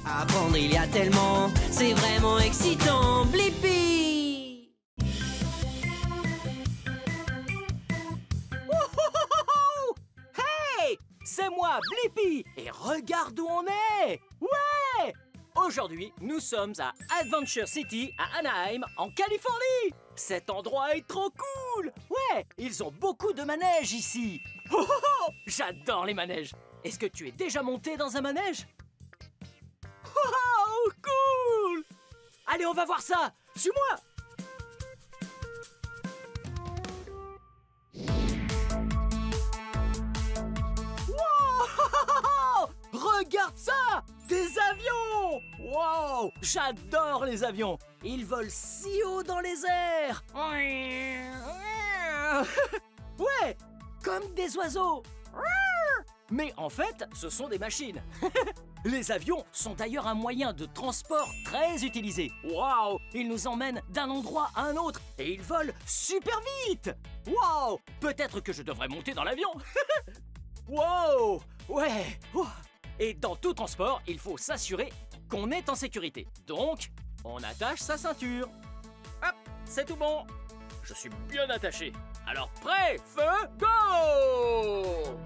Apprendre, il y a tellement, c'est vraiment excitant. Blippi! Wouhouhouhou! Hey! C'est moi, Blippi! Et regarde où on est! Ouais! Aujourd'hui, nous sommes à Adventure City, à Anaheim, en Californie! Cet endroit est trop cool! Ouais! Ils ont beaucoup de manèges ici! Oh, oh, oh! J'adore les manèges! Est-ce que tu es déjà monté dans un manège? Oh, cool! Allez, on va voir ça! Suis-moi! Wow! Regarde ça! Des avions! Wow! J'adore les avions! Ils volent si haut dans les airs! Ouais! Comme des oiseaux! Mais en fait, ce sont des machines. Les avions sont d'ailleurs un moyen de transport très utilisé. Waouh! Ils nous emmènent d'un endroit à un autre et ils volent super vite! Waouh! Peut-être que je devrais monter dans l'avion. Wow! Ouais! Ouah. Et dans tout transport, il faut s'assurer qu'on est en sécurité. Donc, on attache sa ceinture. Hop! C'est tout bon! Je suis bien attaché. Alors, prêt, feu, go!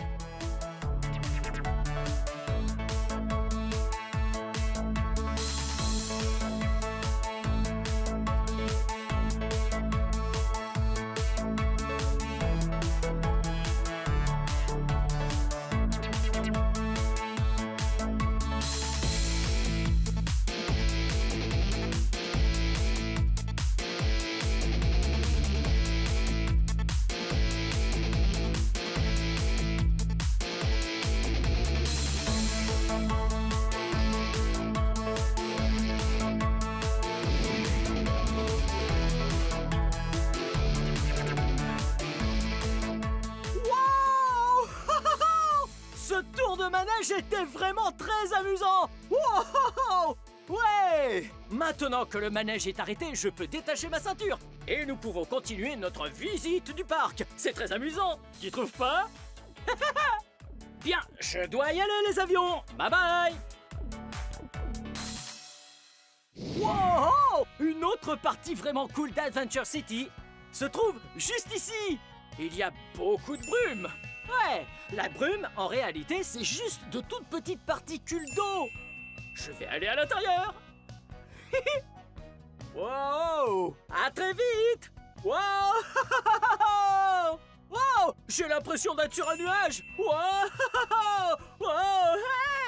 manège était vraiment très amusant. Wow! Ouais! Maintenant que le manège est arrêté, je peux détacher ma ceinture. Et nous pouvons continuer notre visite du parc. C'est très amusant, tu trouves pas? Bien, je dois y aller les avions. Bye bye! Wow! Une autre partie vraiment cool d'Adventure City se trouve juste ici. Il y a beaucoup de brume. Ouais, la brume, en réalité, c'est juste de toutes petites particules d'eau. Je vais aller à l'intérieur. Wow! À très vite! Wow! Wow! J'ai l'impression d'être sur un nuage. Wow! Wow!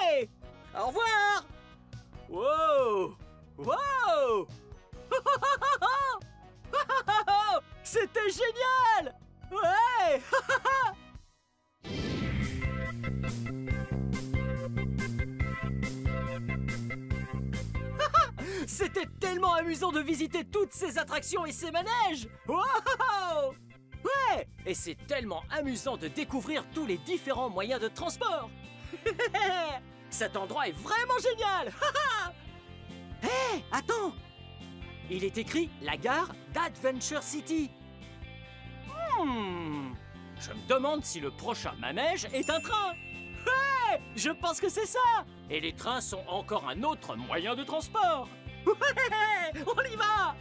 Hey! Au revoir! Wow! Wow! C'était génial! Ouais! C'était tellement amusant de visiter toutes ces attractions et ces manèges! Wow! Ouais! Et c'est tellement amusant de découvrir tous les différents moyens de transport! Cet endroit est vraiment génial! Hé! Hey, attends! Il est écrit la gare d'Adventure City. Je me demande si le prochain manège est un train. Ouais! Je pense que c'est ça! Et les trains sont encore un autre moyen de transport. Ouais! On y va!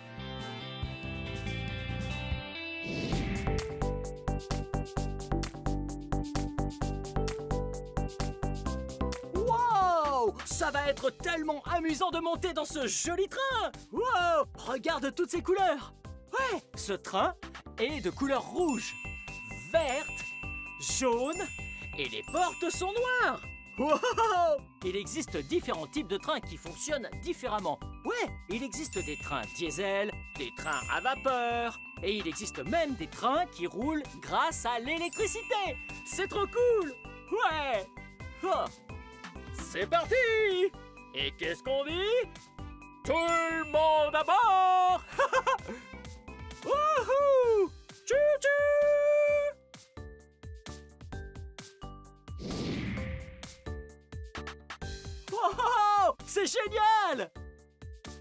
Wow! Ça va être tellement amusant de monter dans ce joli train! Wow! Regarde toutes ces couleurs! Ouais! Ce train est de couleur rouge, verte, jaune et les portes sont noires! Wow! Il existe différents types de trains qui fonctionnent différemment. Ouais, il existe des trains diesel, des trains à vapeur, et il existe même des trains qui roulent grâce à l'électricité. C'est trop cool! Ouais! Oh. C'est parti! Et qu'est-ce qu'on dit? Tout le monde à bord! Wouhou! Tchou-tchou! Oh, c'est génial!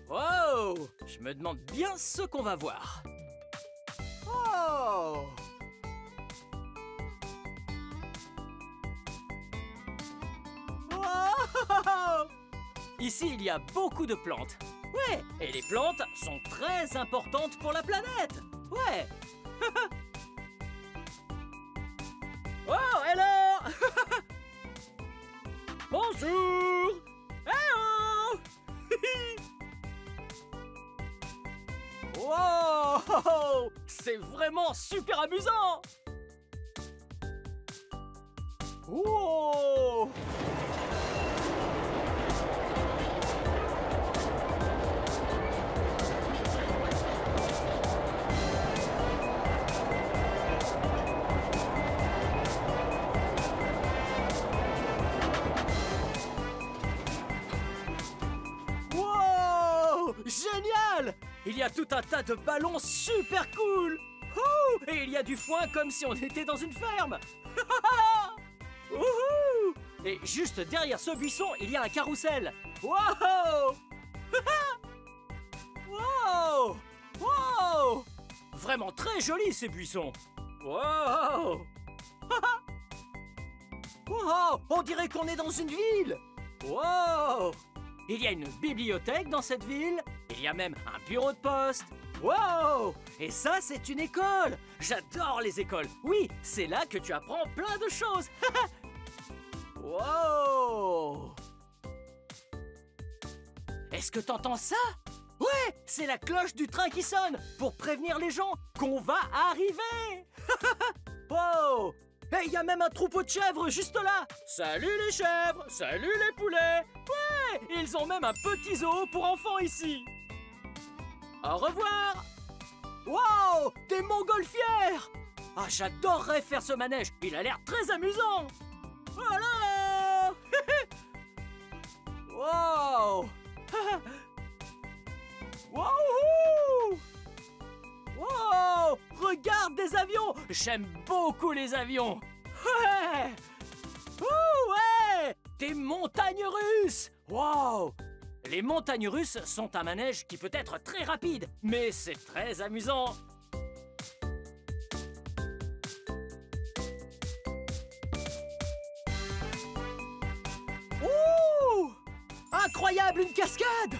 Wow! Je me demande bien ce qu'on va voir. Oh! Wow! ici il y a beaucoup de plantes. Ouais, et les plantes sont très importantes pour la planète. Ouais. Oh, hello. Bonjour. Hello. Wow, c'est vraiment super amusant. Wow. Wow, génial! Il y a tout un tas de ballons super cool. Ouh, et il y a du foin comme si on était dans une ferme. Ouhou! Et juste derrière ce buisson, il y a un carrousel. Wow! Wow! Wow! Vraiment très joli ces buissons. Wow! Wow! On dirait qu'on est dans une ville. Wow! Il y a une bibliothèque dans cette ville. Il y a même un bureau de poste. Wow! Et ça, c'est une école. J'adore les écoles. Oui, c'est là que tu apprends plein de choses. Wow! Est-ce que t'entends ça? Ouais, c'est la cloche du train qui sonne pour prévenir les gens qu'on va arriver. Wow! Et il y a même un troupeau de chèvres juste là. Salut les chèvres, salut les poulets. Ouais, ils ont même un petit zoo pour enfants ici. Au revoir. Wow, des montgolfières. Ah, j'adorerais faire ce manège. Il a l'air très amusant. Voilà. Wow. Wow. Wow. Regarde des avions. J'aime beaucoup les avions. Ouais. Ouh, ouais. Des montagnes russes. Wow. Les montagnes russes sont un manège qui peut être très rapide, mais c'est très amusant. Ouh! Incroyable, une cascade!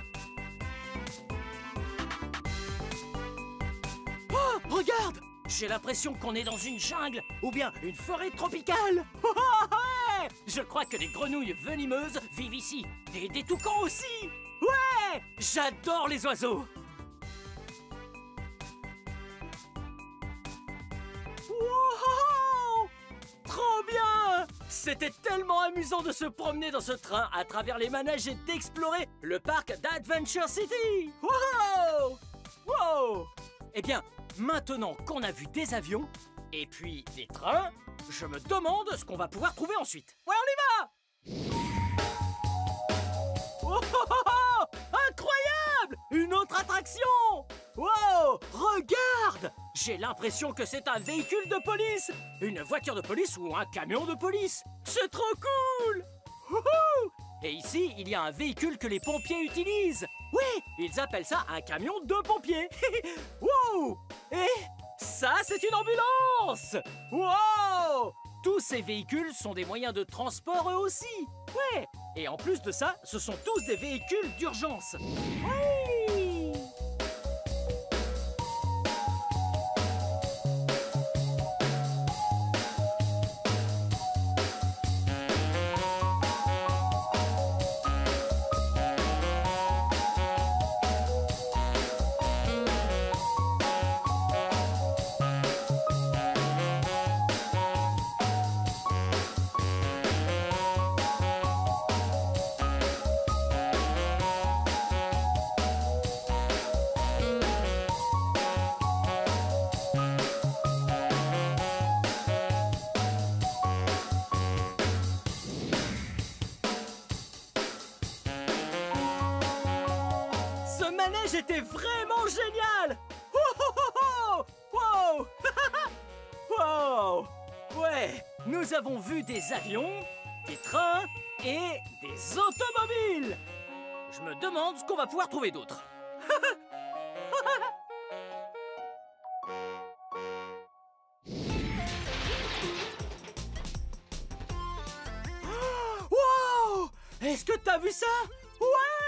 Oh, regarde! J'ai l'impression qu'on est dans une jungle ou bien une forêt tropicale. Oh, ouais! Je crois que les grenouilles venimeuses vivent ici. Et des toucans aussi. Ouais! J'adore les oiseaux. Wow! Trop bien! C'était tellement amusant de se promener dans ce train à travers les manèges et d'explorer le parc d'Adventure City. Wow! Wow! Eh bien, maintenant qu'on a vu des avions et puis des trains, je me demande ce qu'on va pouvoir trouver ensuite. Ouais, on y va! Oh, oh, oh, incroyable! Une autre attraction! Wow! Regarde! J'ai l'impression que c'est un véhicule de police! Une voiture de police ou un camion de police! C'est trop cool! Wouhou! Et ici, il y a un véhicule que les pompiers utilisent! Oui! Ils appellent ça un camion de pompiers! Wow! Et ça, c'est une ambulance! Wow! Tous ces véhicules sont des moyens de transport eux aussi! Ouais! Et en plus de ça, ce sont tous des véhicules d'urgence! Oui! C'était vraiment génial! Oh, wow! Wow! Ouais, nous avons vu des avions, des trains et des automobiles! Je me demande ce qu'on va pouvoir trouver d'autre. Wow! Est-ce que t'as vu ça? Ouais!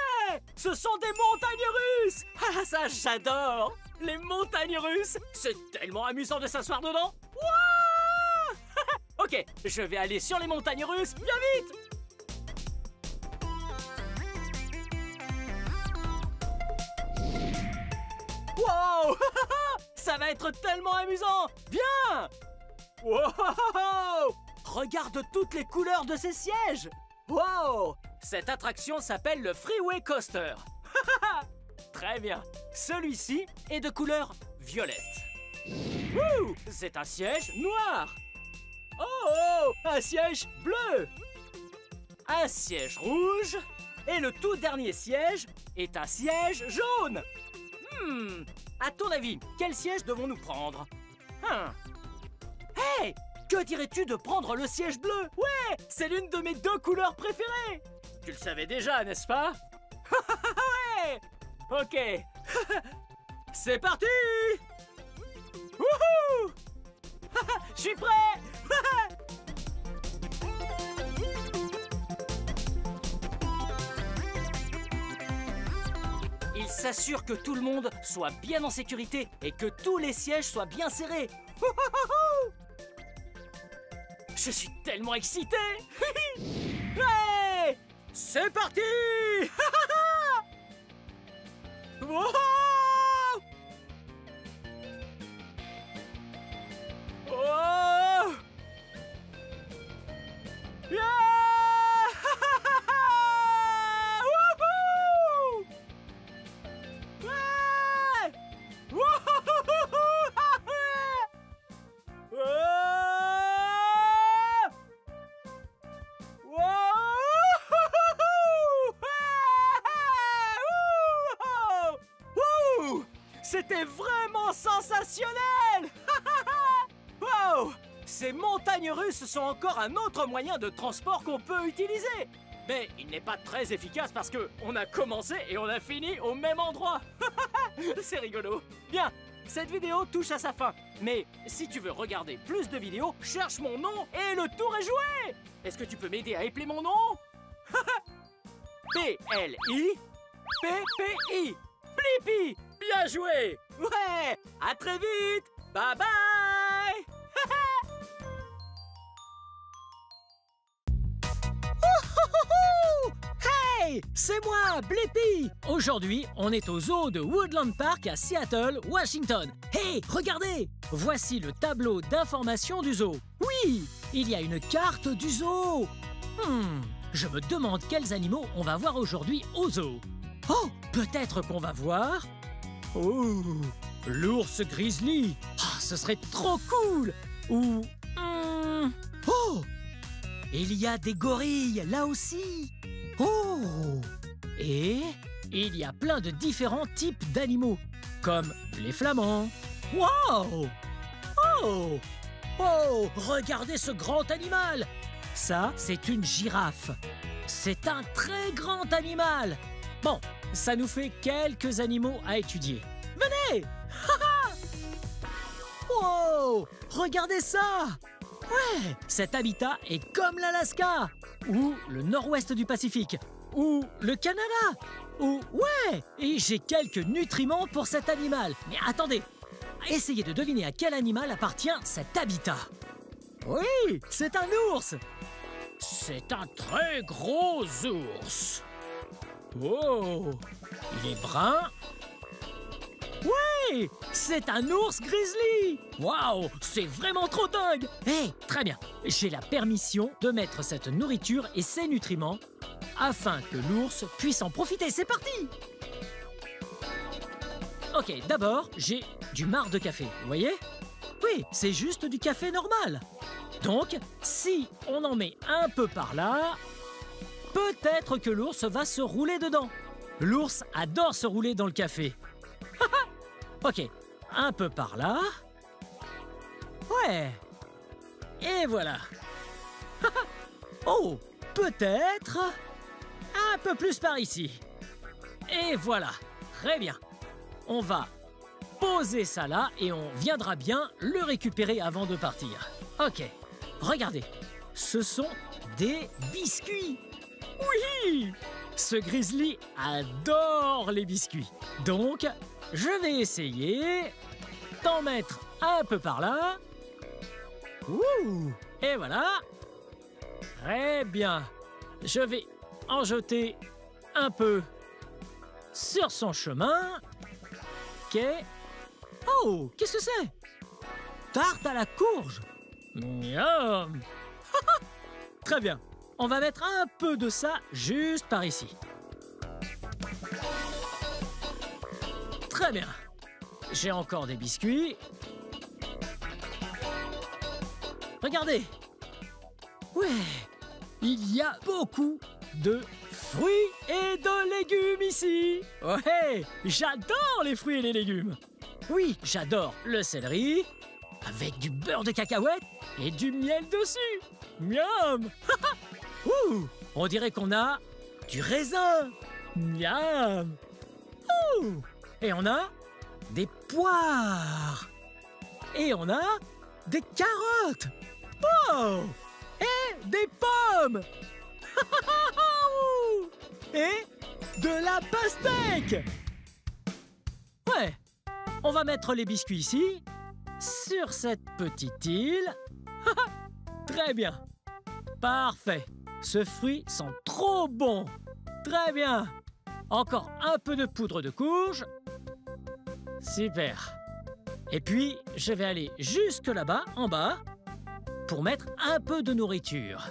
Ce sont des montagnes russes! Ah, ça, j'adore! Les montagnes russes! C'est tellement amusant de s'asseoir dedans! Wouah! Ok, je vais aller sur les montagnes russes, bien vite! Wow! Ça va être tellement amusant! Viens! Wow! Regarde toutes les couleurs de ces sièges! Wow! Cette attraction s'appelle le Freeway Coaster. Très bien. Celui-ci est de couleur violette. Wouh! C'est un siège noir. Oh! Un siège bleu. Un siège rouge. Et le tout dernier siège est un siège jaune. À ton avis, quel siège devons-nous prendre? Hey! Que dirais-tu de prendre le siège bleu? Ouais! C'est l'une de mes 2 couleurs préférées! Tu le savais déjà, n'est-ce pas? Ouais! Ok. C'est parti! Wouhou! Je suis prêt! Il s'assure que tout le monde soit bien en sécurité et que tous les sièges soient bien serrés. Je suis tellement excité! Ouais! C'est parti! Wow! Oh! Yeah! Wouhou! Ouais! Wouhou! C'était vraiment sensationnel! Wow! Ces montagnes russes sont encore un autre moyen de transport qu'on peut utiliser. Mais il n'est pas très efficace parce que on a commencé et on a fini au même endroit. C'est rigolo. Bien, cette vidéo touche à sa fin. Mais si tu veux regarder plus de vidéos, cherche mon nom et le tour est joué! Est-ce que tu peux m'aider à épeler mon nom? P-L-I P-P-I Blippi! Bien joué! Ouais! À très vite! Bye bye! Hey! C'est moi, Blippi! Aujourd'hui, on est au zoo de Woodland Park à Seattle, Washington. Hey! Regardez! Voici le tableau d'information du zoo. Oui! Il y a une carte du zoo! Je me demande quels animaux on va voir aujourd'hui au zoo. Oh! Peut-être qu'on va voir... Oh, l'ours grizzly. Ah, ce serait trop cool. Ou... Oh, il y a des gorilles, là aussi. Oh, et il y a plein de différents types d'animaux, comme les flamands. Wow. Oh, oh, regardez ce grand animal. Ça, c'est une girafe. C'est un très grand animal. Bon, ça nous fait quelques animaux à étudier. Venez! Wow! Regardez ça! Ouais! Cet habitat est comme l'Alaska, ou le nord-ouest du Pacifique, ou le Canada, ou... Ouais! Et j'ai quelques nutriments pour cet animal. Mais attendez! Essayez de deviner à quel animal appartient cet habitat. Oui! C'est un ours! C'est un très gros ours. Oh, il est brun. Ouais, c'est un ours grizzly. Waouh, c'est vraiment trop dingue. Hey, très bien. J'ai la permission de mettre cette nourriture et ces nutriments afin que l'ours puisse en profiter. C'est parti. Ok, d'abord, j'ai du marc de café, vous voyez? Oui, c'est juste du café normal. Donc, si on en met un peu par là... Peut-être que l'ours va se rouler dedans. L'ours adore se rouler dans le café. Ok, un peu par là. Ouais. Et voilà. Oh, peut-être un peu plus par ici. Et voilà, très bien. On va poser ça là et on viendra bien le récupérer avant de partir. Ok, regardez, ce sont des biscuits. Oui! ce grizzly adore les biscuits. Donc, je vais essayer d'en mettre un peu par là. Ouh! Et voilà. Très bien. Je vais en jeter un peu sur son chemin. Ok. Oh, qu'est-ce que c'est? Tarte à la courge. Miam. Très bien. On va mettre un peu de ça juste par ici. Très bien. J'ai encore des biscuits. Regardez. Ouais, il y a beaucoup de fruits et de légumes ici. Ouais, j'adore les fruits et les légumes. Oui, j'adore le céleri avec du beurre de cacahuète et du miel dessus. Miam. Ouh, on dirait qu'on a du raisin. Miam. Ouh, et on a des poires. Et on a des carottes. Wow. Et des pommes. Et de la pastèque. Ouais, on va mettre les biscuits ici, sur cette petite île. Très bien. Parfait. Ce fruit sent trop bon. Très bien. Encore un peu de poudre de courge. Super. Et puis, je vais aller jusque là-bas, en bas, pour mettre un peu de nourriture.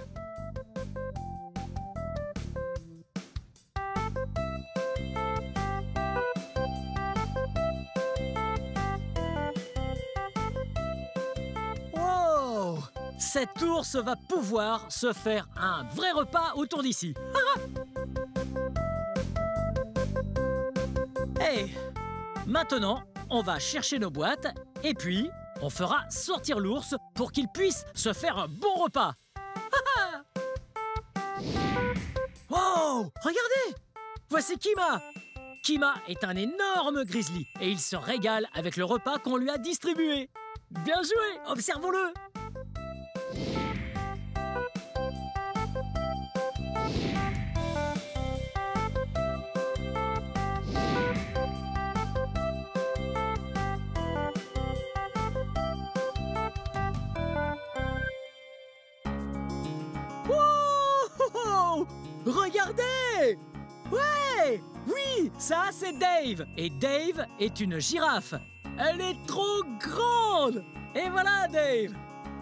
Wow! Cet ours va pouvoir se faire un vrai repas autour d'ici. Hey! Maintenant, on va chercher nos boîtes et puis on fera sortir l'ours pour qu'il puisse se faire un bon repas. Wow! Regardez! Voici Kima! Kima est un énorme grizzly et il se régale avec le repas qu'on lui a distribué. Bien joué! Observons-le! Wow! Regardez! Ouais! Oui, ça c'est Dave. Et Dave est une girafe. Elle est trop grande. Et voilà Dave.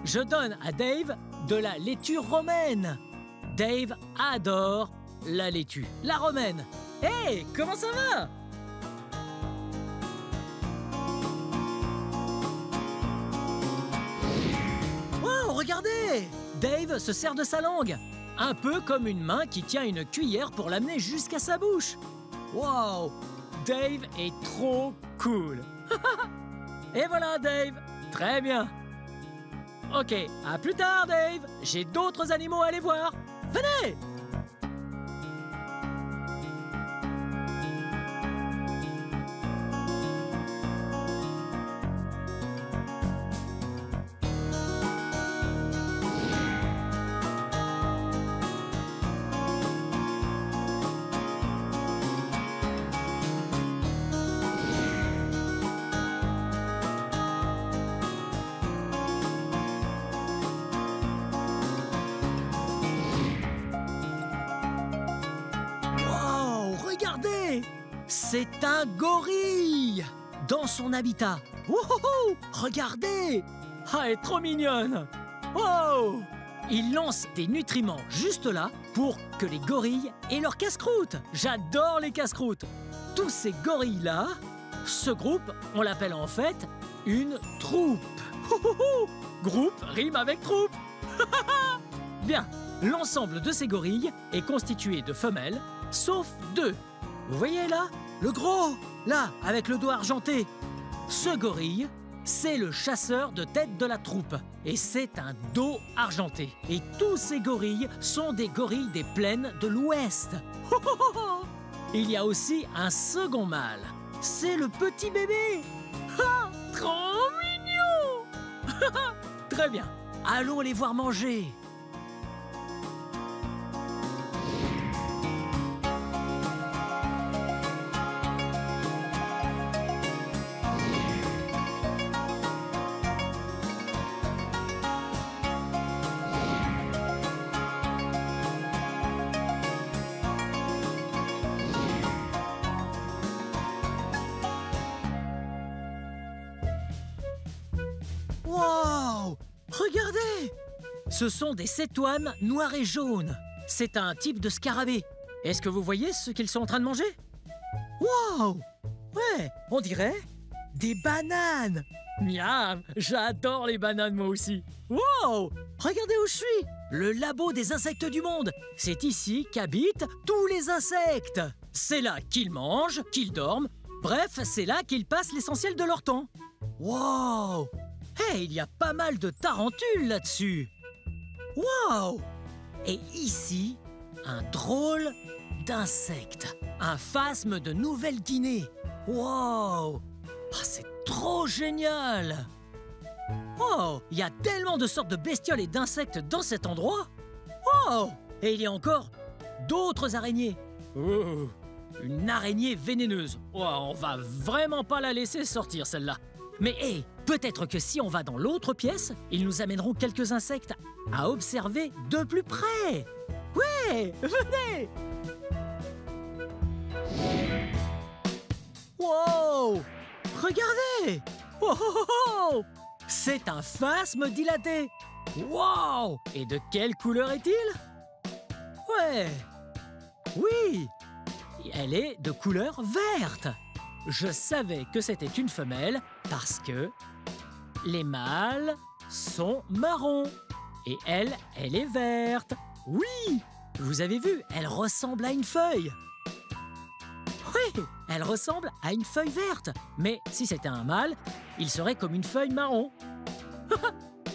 Je donne à Dave de la laitue romaine. Dave adore la laitue, la romaine. Hey, comment ça va? Wow, regardez! Dave se sert de sa langue, un peu comme une main qui tient une cuillère pour l'amener jusqu'à sa bouche. Wow! Dave est trop cool. Et voilà Dave, très bien. Ok, à plus tard Dave, j'ai d'autres animaux à aller voir. Venez! C'est un gorille dans son habitat. Wouhou! Regardez! Ah, elle est trop mignonne! Wow! Il lance des nutriments juste là pour que les gorilles aient leur casse-croûte. J'adore les casse-croûtes. Tous ces gorilles-là, ce groupe, on l'appelle en fait une troupe. Groupe rime avec troupe. Bien, l'ensemble de ces gorilles est constitué de femelles, sauf deux. Vous voyez là? Le gros, là, avec le doigt argenté. Ce gorille, c'est le chasseur de tête de la troupe. Et c'est un dos argenté. Et tous ces gorilles sont des gorilles des plaines de l'Ouest. Il y a aussi un second mâle. C'est le petit bébé. Ah, trop mignon. Très bien. Allons les voir Regardez! Ce sont des cétoines noirs et jaunes. C'est un type de scarabée. Est-ce que vous voyez ce qu'ils sont en train de manger? Wow! Ouais, on dirait des bananes. Miam! J'adore les bananes moi aussi. Wow! Regardez où je suis! Le labo des insectes du monde. C'est ici qu'habitent tous les insectes. C'est là qu'ils mangent, qu'ils dorment. Bref, c'est là qu'ils passent l'essentiel de leur temps. Wow! Hey, il y a pas mal de tarentules là-dessus. Wow! Et ici, un drôle d'insecte. Un phasme de Nouvelle-Guinée. Wow! Ah, c'est trop génial! Oh, il y a tellement de sortes de bestioles et d'insectes dans cet endroit. Oh! Et il y a encore d'autres araignées. Oh, une araignée vénéneuse. Oh, on va vraiment pas la laisser sortir, celle-là. Mais hé, peut-être que si on va dans l'autre pièce, ils nous amèneront quelques insectes à observer de plus près. Ouais, venez! Wow! Regardez! Oh, oh, oh! C'est un phasme dilaté. Wow! Et de quelle couleur est-il? Ouais. Oui. Elle est de couleur verte. Je savais que c'était une femelle parce que les mâles sont marrons. Et elle est verte. Oui! Vous avez vu, elle ressemble à une feuille. Oui, elle ressemble à une feuille verte. Mais si c'était un mâle, il serait comme une feuille marron.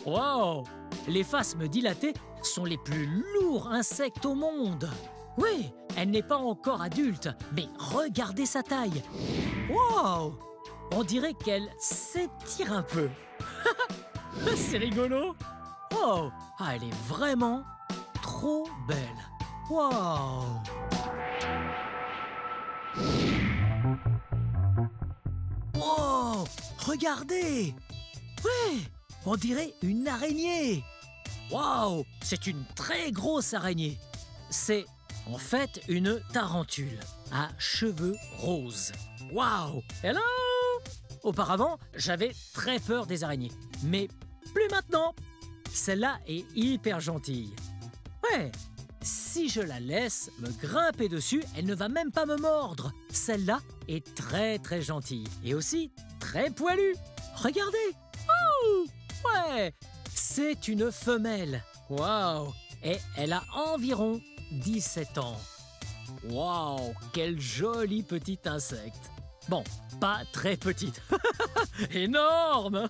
Wow! Les phasmes dilatés sont les plus lourds insectes au monde. Oui, elle n'est pas encore adulte, mais regardez sa taille. Wow! On dirait qu'elle s'étire un peu. C'est rigolo. Oh! Ah, elle est vraiment trop belle. Wow! Wow! Regardez! Ouais! On dirait une araignée! Wow! C'est une très grosse araignée. C'est en fait une tarentule à cheveux roses. Wow! Hello! Auparavant, j'avais très peur des araignées. Mais plus maintenant. Celle-là est hyper gentille. Ouais! Si je la laisse me grimper dessus, elle ne va même pas me mordre. Celle-là est très très gentille et aussi très poilue. Regardez! Oh! Ouais! C'est une femelle. Waouh! Et elle a environ 17 ans. Waouh! Quel joli petit insecte. Bon, pas très petite. Énorme!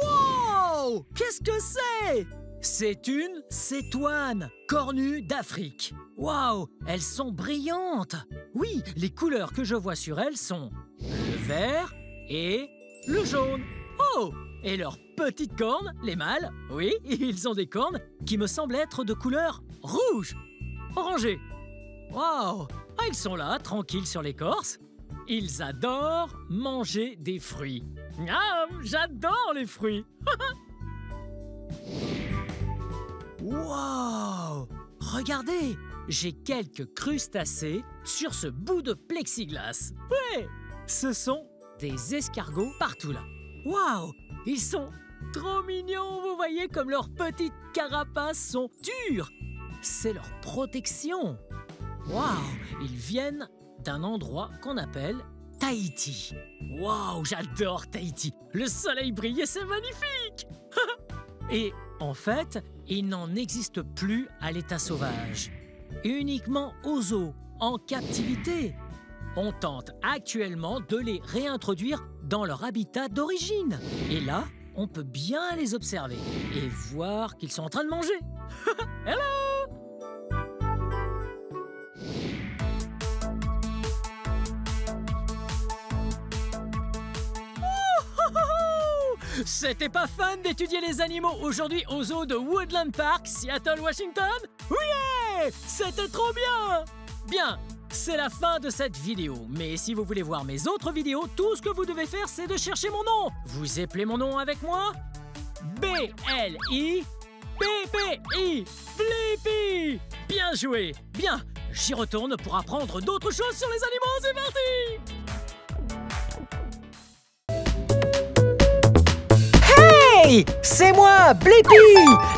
Wow! Qu'est-ce que c'est? C'est une cétoine cornue d'Afrique. Waouh! Elles sont brillantes. Oui, les couleurs que je vois sur elles sont le vert et le jaune. Oh! Et leurs petites cornes, les mâles, oui, ils ont des cornes qui me semblent être de couleur rouge, orangé. Waouh! Ah, ils sont là, tranquilles sur l'écorce. Ils adorent manger des fruits. Miam! J'adore les fruits. Wow! Regardez, j'ai quelques crustacés sur ce bout de plexiglas. Ouais! Ce sont des escargots partout là. Waouh! Ils sont trop mignons, vous voyez comme leurs petites carapaces sont dures. C'est leur protection. Waouh! Ils viennent d'un endroit qu'on appelle Tahiti. Waouh! J'adore Tahiti. Le soleil brille et c'est magnifique. Et en fait, il n'en existe plus à l'état sauvage. Uniquement aux zoos, en captivité. On tente actuellement de les réintroduire dans leur habitat d'origine. Et là, on peut bien les observer et voir qu'ils sont en train de manger. Hello! C'était pas fun d'étudier les animaux aujourd'hui au zoo de Woodland Park, Seattle, Washington? Oui! C'était trop bien! Bien, c'est la fin de cette vidéo. Mais si vous voulez voir mes autres vidéos, tout ce que vous devez faire, c'est de chercher mon nom. Vous appelez mon nom avec moi? B-L-I-P-P-I. Blippi! Bien joué! Bien, j'y retourne pour apprendre d'autres choses sur les animaux. C'est parti! Hey, c'est moi, Blippi!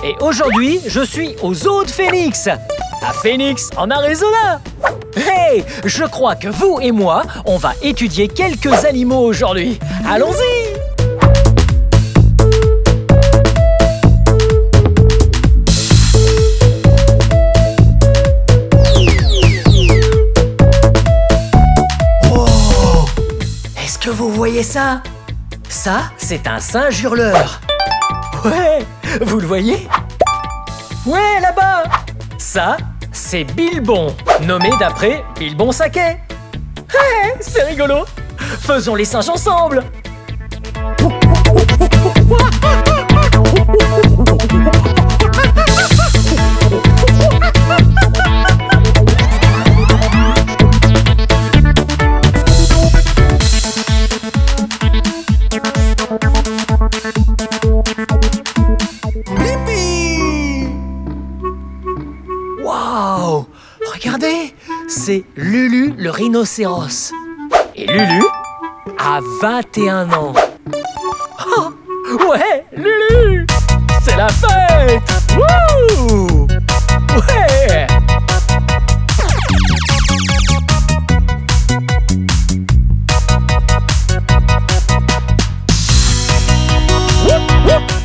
Et aujourd'hui, je suis au zoo de Phoenix, à Phoenix, en Arizona. Hey, je crois que vous et moi, on va étudier quelques animaux aujourd'hui. Allons-y! Oh! Est-ce que vous voyez ça? Ça, c'est un singe hurleur. Ouais, vous le voyez? Ouais, là-bas! Ça, c'est Bilbon, nommé d'après Bilbon Saquet. Hey, c'est rigolo! Faisons les singes ensemble! Waouh! Regardez, c'est Lulu le rhinocéros. Et Lulu a 21 ans. Oh, ouais, Lulu! C'est la fête! Wouh! Ouais!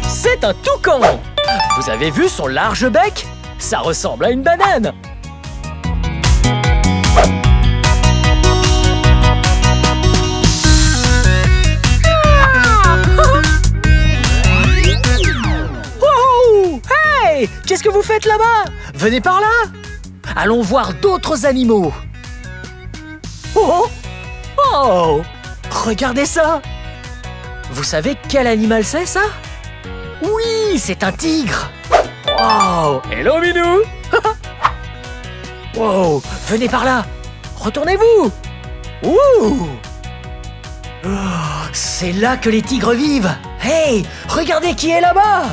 C'est un toucan! Vous avez vu son large bec? Ça ressemble à une banane! Wow! Hey! Qu'est-ce que vous faites là-bas? Venez par là! Allons voir d'autres animaux! Oh! Oh! Regardez ça! Vous savez quel animal c'est, ça? Oui, c'est un tigre! Wow! Hello, Minou! Wow! Venez par là! Retournez-vous! Ouh! Oh, c'est là que les tigres vivent! Hey! Regardez qui est là-bas!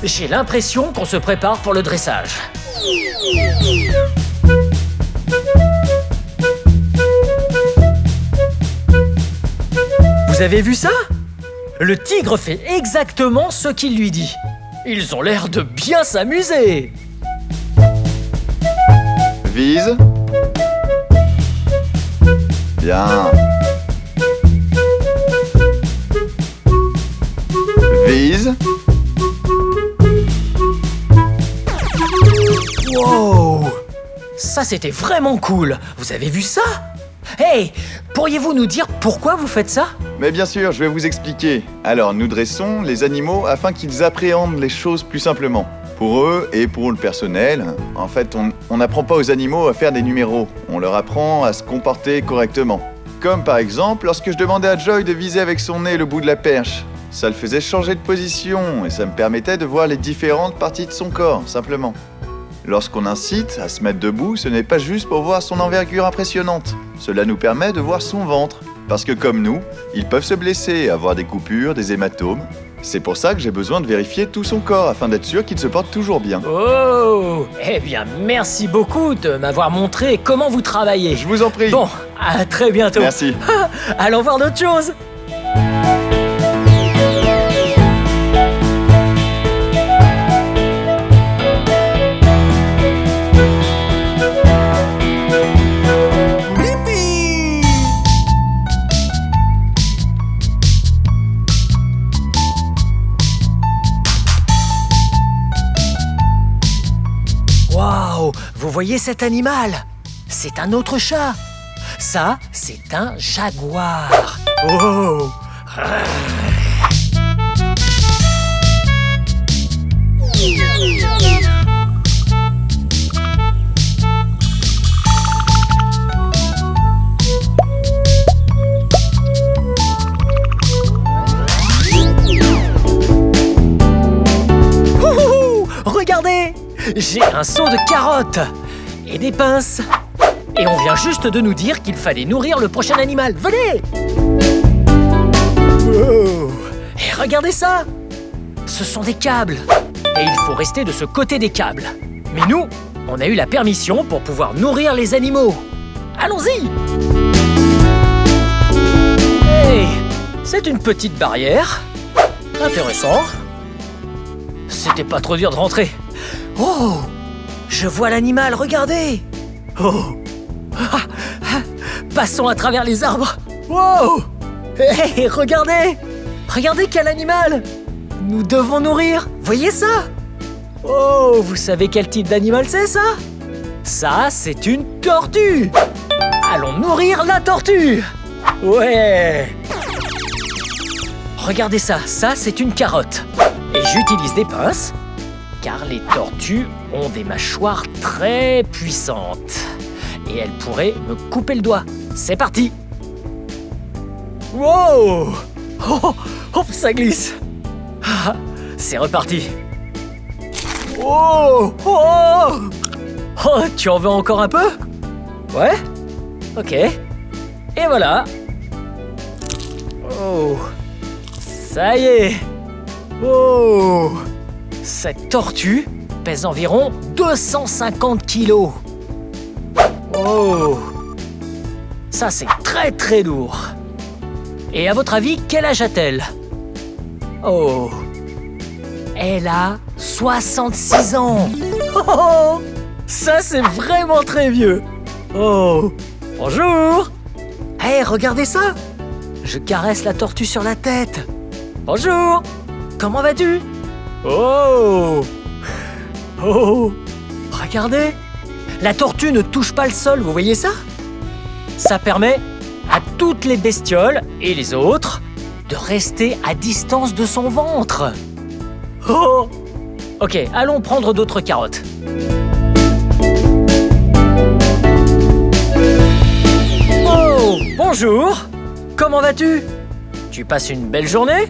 J'ai l'impression qu'on se prépare pour le dressage. Vous avez vu ça? Le tigre fait exactement ce qu'il lui dit. Ils ont l'air de bien s'amuser. Vise. Bien. Vise. Wow! Ça, c'était vraiment cool. Vous avez vu ça? Hey! Pourriez-vous nous dire pourquoi vous faites ça? Mais bien sûr, je vais vous expliquer. Alors, nous dressons les animaux afin qu'ils appréhendent les choses plus simplement. Pour eux et pour le personnel, en fait, on n'apprend pas aux animaux à faire des numéros. On leur apprend à se comporter correctement. Comme par exemple, lorsque je demandais à Joy de viser avec son nez le bout de la perche. Ça le faisait changer de position et ça me permettait de voir les différentes parties de son corps, simplement. Lorsqu'on incite à se mettre debout, ce n'est pas juste pour voir son envergure impressionnante. Cela nous permet de voir son ventre. Parce que comme nous, ils peuvent se blesser, avoir des coupures, des hématomes. C'est pour ça que j'ai besoin de vérifier tout son corps afin d'être sûr qu'il se porte toujours bien. Oh! Eh bien, merci beaucoup de m'avoir montré comment vous travaillez. Je vous en prie. Bon, à très bientôt. Merci. Allons voir d'autres choses. Waouh! Vous voyez cet animal? C'est un autre chat. Ça, c'est un jaguar. Oh! Regardez! J'ai un seau de carottes et des pinces. Et on vient juste de nous dire qu'il fallait nourrir le prochain animal. Venez! Wow. Et regardez ça! Ce sont des câbles. Et il faut rester de ce côté des câbles. Mais nous, on a eu la permission pour pouvoir nourrir les animaux. Allons-y! Hey, c'est une petite barrière. Intéressant. C'était pas trop dur de rentrer. Oh! Je vois l'animal, regardez! Oh! Passons à travers les arbres. Wow! Hey, regardez! Regardez quel animal! Nous devons nourrir. Voyez ça? Oh, vous savez quel type d'animal c'est, ça? Ça, c'est une tortue! Allons nourrir la tortue! Ouais! Regardez ça, ça, c'est une carotte. Et j'utilise des pinces, car les tortues ont des mâchoires très puissantes. Et elles pourraient me couper le doigt. C'est parti! Wow! Oh, oh, ça glisse! Ah, c'est reparti! Oh! Oh! Oh, tu en veux encore un peu? Ouais? Ok. Et voilà! Oh! Ça y est! Oh! Cette tortue pèse environ 250 kilos. Oh! Ça, c'est très très lourd. Et à votre avis, quel âge a-t-elle? Oh! Elle a 66 ans. Oh! Ça, c'est vraiment très vieux. Oh! Bonjour! Hé, regardez ça! Je caresse la tortue sur la tête. Bonjour! Comment vas-tu? Oh! Oh! Regardez! La tortue ne touche pas le sol, vous voyez ça? Ça permet à toutes les bestioles et les autres de rester à distance de son ventre. Oh! Ok, allons prendre d'autres carottes. Oh! Bonjour! Comment vas-tu? Tu passes une belle journée?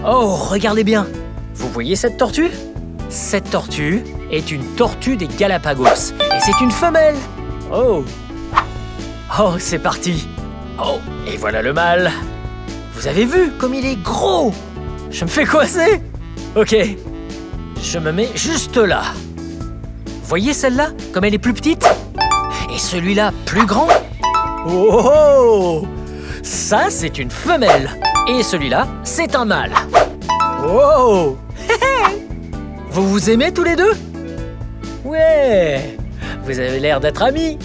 Oh, regardez bien! Vous voyez cette tortue? Cette tortue est une tortue des Galapagos. Et c'est une femelle! Oh! Oh, c'est parti! Oh, et voilà le mâle! Vous avez vu comme il est gros? Je me fais coincer? Ok, je me mets juste là. Voyez celle-là, comme elle est plus petite? Et celui-là, plus grand? Oh! Ça, c'est une femelle. Et celui-là, c'est un mâle. Oh! Vous vous aimez tous les deux? Ouais! Vous avez l'air d'être amis.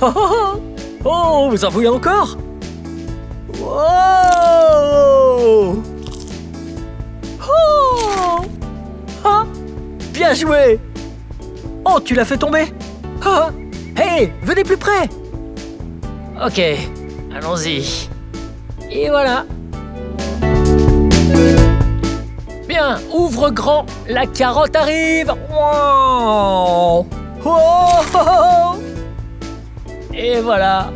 Oh! Oh, vous en voulez encore? Wow! Oh! Ah! Bien joué! Oh, tu l'as fait tomber? Ah! Hey, venez plus près! Ok, allons-y. Et voilà. Bien, ouvre grand, la carotte arrive. Wow! Oh! Et voilà.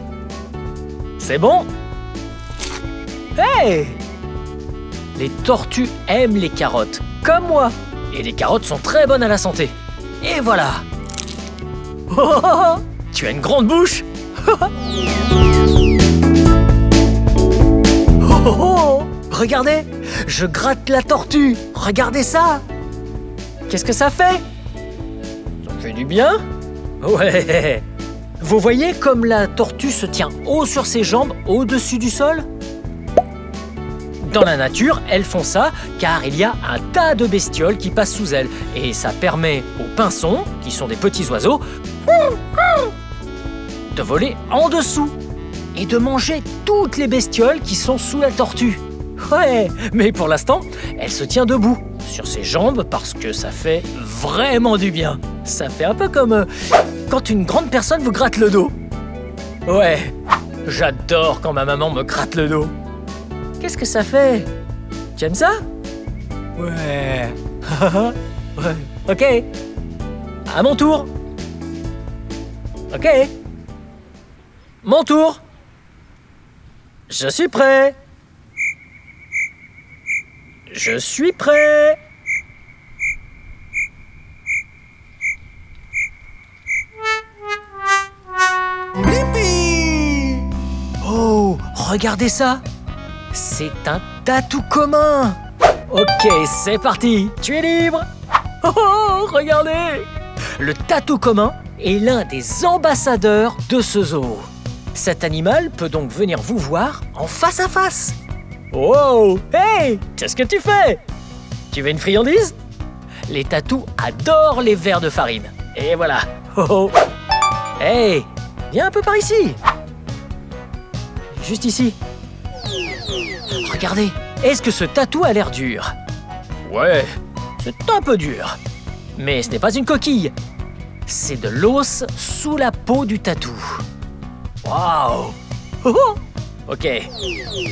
C'est bon? Hey! Les tortues aiment les carottes, comme moi. Et les carottes sont très bonnes à la santé. Et voilà. Oh! Tu as une grande bouche. Oh! Regardez, je gratte la tortue. Regardez ça. Qu'est-ce que ça fait? Ça fait du bien? Ouais. Vous voyez comme la tortue se tient haut sur ses jambes, au-dessus du sol? Dans la nature, elles font ça car il y a un tas de bestioles qui passent sous elles. Et ça permet aux pinsons, qui sont des petits oiseaux, de voler en dessous et de manger toutes les bestioles qui sont sous la tortue. Ouais, mais pour l'instant, elle se tient debout sur ses jambes parce que ça fait vraiment du bien. Ça fait un peu comme quand une grande personne vous gratte le dos. Ouais, j'adore quand ma maman me gratte le dos. Qu'est-ce que ça fait? Tu aimes ça? Ouais. Ouais. Ok. À mon tour. Ok. Mon tour. Je suis prêt. Je suis prêt. Blippi! Oh, regardez ça. C'est un tatou commun. Ok, c'est parti. Tu es libre. Oh, regardez. Le tatou commun est l'un des ambassadeurs de ce zoo. Cet animal peut donc venir vous voir en face à face. Wow! Hey! Qu'est-ce que tu fais? Tu veux une friandise? Les tatous adorent les vers de farine. Et voilà. Oh oh. Hey, viens un peu par ici. Juste ici. Regardez, est-ce que ce tatou a l'air dur? Ouais, c'est un peu dur. Mais ce n'est pas une coquille. C'est de l'os sous la peau du tatou. Waouh! Oh oh. Ok,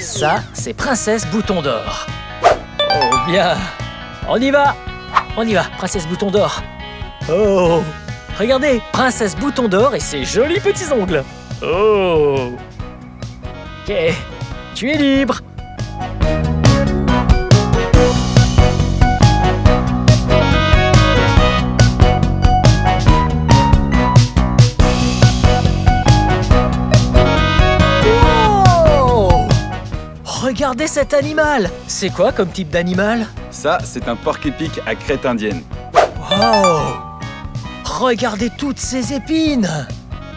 ça, c'est Princesse Bouton d'Or. Oh bien, on y va, Princesse Bouton d'Or. Oh, regardez, Princesse Bouton d'Or et ses jolis petits ongles. Oh. Ok, tu es libre. Regardez cet animal! C'est quoi comme type d'animal? Ça, c'est un porc-épic à crête indienne. Wow! Regardez toutes ces épines!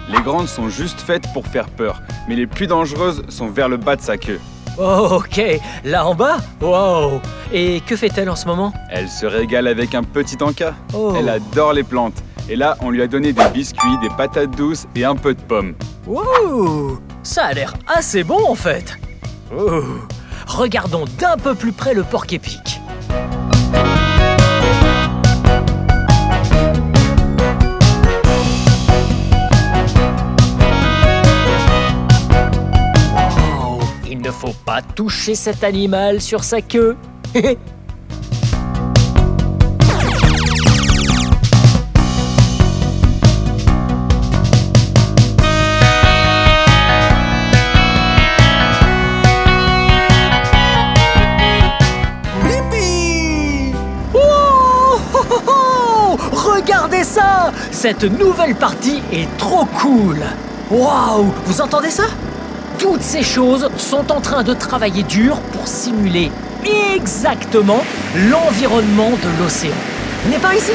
Les grandes sont juste faites pour faire peur, mais les plus dangereuses sont vers le bas de sa queue. Oh, ok, là en bas? Wow! Et que fait-elle en ce moment? Elle se régale avec un petit encas. Oh. Elle adore les plantes. Et là, on lui a donné des biscuits, des patates douces et un peu de pommes. Wow! Ça a l'air assez bon en fait! Oh. Regardons d'un peu plus près le porc-épic. Wow. Il ne faut pas toucher cet animal sur sa queue. Regardez ça! Cette nouvelle partie est trop cool! Waouh! Vous entendez ça? Toutes ces choses sont en train de travailler dur pour simuler exactement l'environnement de l'océan. Venez par ici!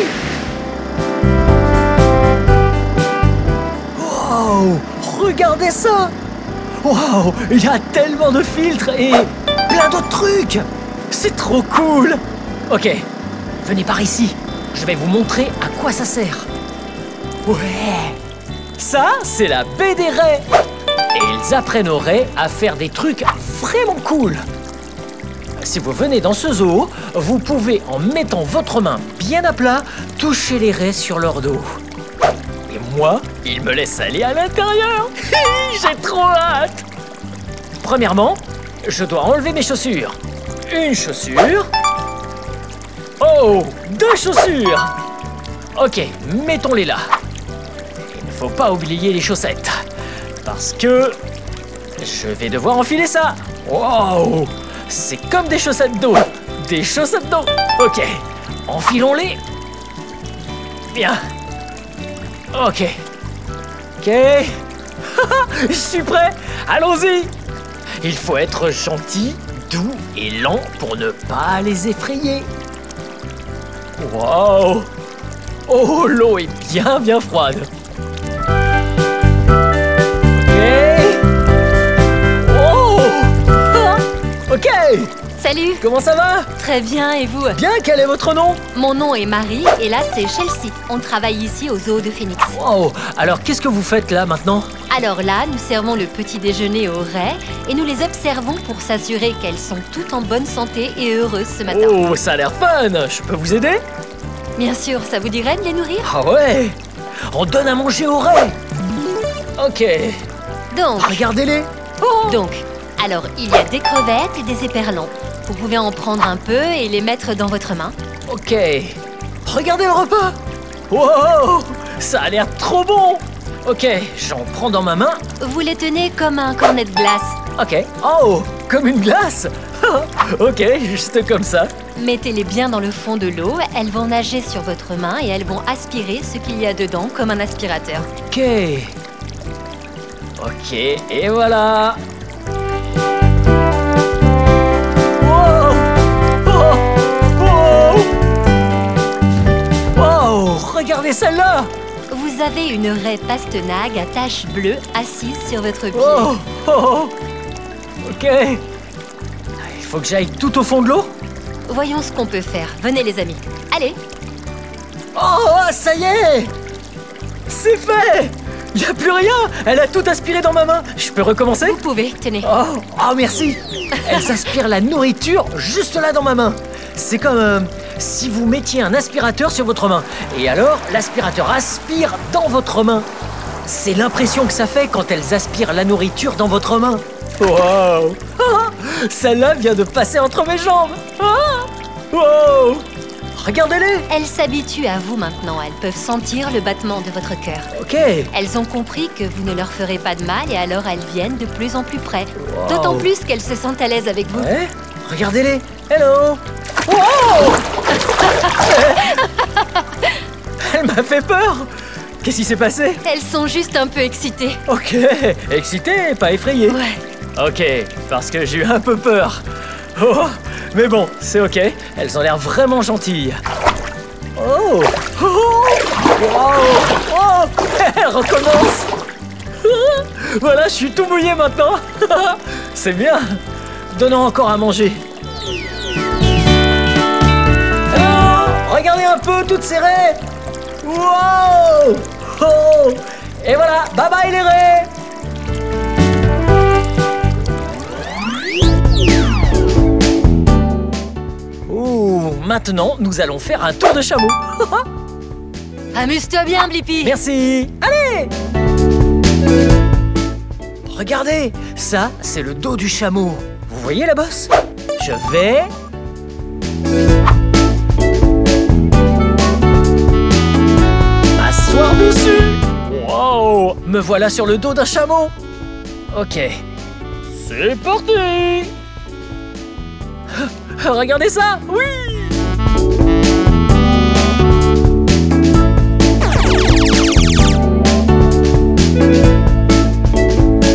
Waouh! Regardez ça! Waouh! Il y a tellement de filtres et plein d'autres trucs! C'est trop cool! Ok, venez par ici. Je vais vous montrer à quoi ça sert. Ouais! Ça, c'est la baie des raies. Et ils apprennent aux raies à faire des trucs vraiment cool. Si vous venez dans ce zoo, vous pouvez, en mettant votre main bien à plat, toucher les raies sur leur dos. Et moi, ils me laissent aller à l'intérieur. J'ai trop hâte! Premièrement, je dois enlever mes chaussures. Une chaussure. Oh, 2 chaussures! Ok, mettons-les là. Il ne faut pas oublier les chaussettes. Parce que je vais devoir enfiler ça. Wow! C'est comme des chaussettes d'eau. Des chaussettes d'eau. Ok, enfilons-les. Bien. Ok. Ok. Je suis prêt. Allons-y. Il faut être gentil, doux et lent pour ne pas les effrayer. Wow! Oh, l'eau est bien froide. Ok. Oh! Ok. Salut! Comment ça va? Très bien, et vous? Bien, quel est votre nom? Mon nom est Marie, et là c'est Chelsea. On travaille ici au zoo de Phoenix. Wow! Alors, qu'est-ce que vous faites là maintenant? Alors là, nous servons le petit déjeuner aux raies, et nous les observons pour s'assurer qu'elles sont toutes en bonne santé et heureuses ce matin. Oh, ça a l'air fun! Je peux vous aider? Bien sûr, ça vous dirait de les nourrir? Ah ouais! On donne à manger aux raies! Ok. Regardez-les! Oh! Donc, alors il y a des crevettes et des éperlans. Vous pouvez en prendre un peu et les mettre dans votre main. Ok. Regardez le repas! Wow! Ça a l'air trop bon! Ok, j'en prends dans ma main. Vous les tenez comme un cornet de glace. Ok. Oh! Comme une glace? Ok, juste comme ça. Mettez-les bien dans le fond de l'eau, elles vont nager sur votre main et elles vont aspirer ce qu'il y a dedans comme un aspirateur. Ok. Ok, et voilà. Wow! Oh! Oh! Wow! Regardez celle-là! Vous avez une raie pastenague à taches bleues assise sur votre pied. Oh! Oh! Ok. Il faut que j'aille tout au fond de l'eau? Voyons ce qu'on peut faire. Venez les amis. Allez! Oh, ça y est! C'est fait! Y a plus rien! Elle a tout aspiré dans ma main. Je peux recommencer? Vous pouvez, tenez. Oh, merci! Elle s'aspire la nourriture juste là dans ma main. C'est comme si vous mettiez un aspirateur sur votre main. Et alors, l'aspirateur aspire dans votre main. C'est l'impression que ça fait quand elles aspirent la nourriture dans votre main. Wow! Celle-là vient de passer entre mes jambes. Wow! Regardez-les! Elles s'habituent à vous maintenant. Elles peuvent sentir le battement de votre cœur. Ok. Elles ont compris que vous ne leur ferez pas de mal et alors elles viennent de plus en plus près. Wow. D'autant plus qu'elles se sentent à l'aise avec vous. Ouais. Regardez-les. Hello! Wow! Elle m'a fait peur! Qu'est-ce qui s'est passé? Elles sont juste un peu excitées. Ok, excité, pas effrayé. Ouais. Ok, parce que j'ai eu un peu peur. Oh, mais bon, c'est ok. Elles ont l'air vraiment gentilles. Oh! Oh! Wow! Oh! Elle recommence! Voilà, je suis tout mouillé maintenant. C'est bien. Donnons encore à manger. Oh, regardez un peu toutes ces raies. Wow! Oh! Et voilà, bye bye les raies. Ouh, maintenant nous allons faire un tour de chameau. Amuse-toi bien, Blippi. Merci. Allez! Regardez, ça c'est le dos du chameau. Vous voyez la bosse? Je vais... m'asseoir dessus. Wow! Me voilà sur le dos d'un chameau. Ok. C'est parti! Regardez ça! Oui!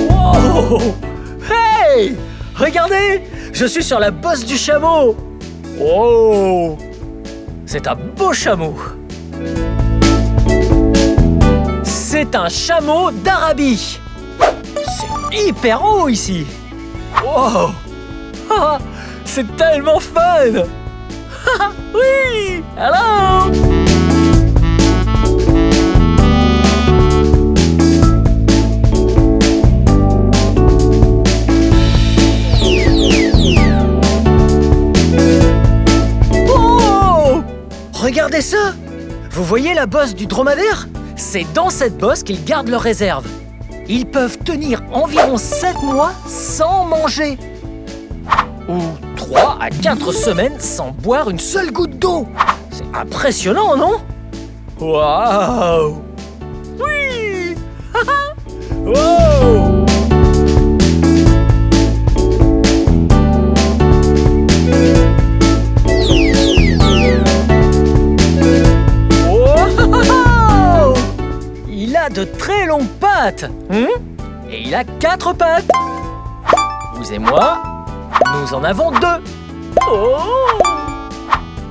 Wow! Hey! Regardez! Je suis sur la bosse du chameau! Oh! C'est un beau chameau! C'est un chameau d'Arabie! C'est hyper haut ici! Wow! Ah, c'est tellement fun! Oui! Hello! Oh! Regardez ça! Vous voyez la bosse du dromadaire? C'est dans cette bosse qu'ils gardent leurs réserves. Ils peuvent tenir environ 7 mois sans manger. Ou 3 à 4 semaines sans boire une seule goutte d'eau. C'est impressionnant, non? Waouh! Oui! Wow! Wow! Il a de très longues pattes. Et il a 4 pattes. Vous et moi, nous en avons 2. Oh!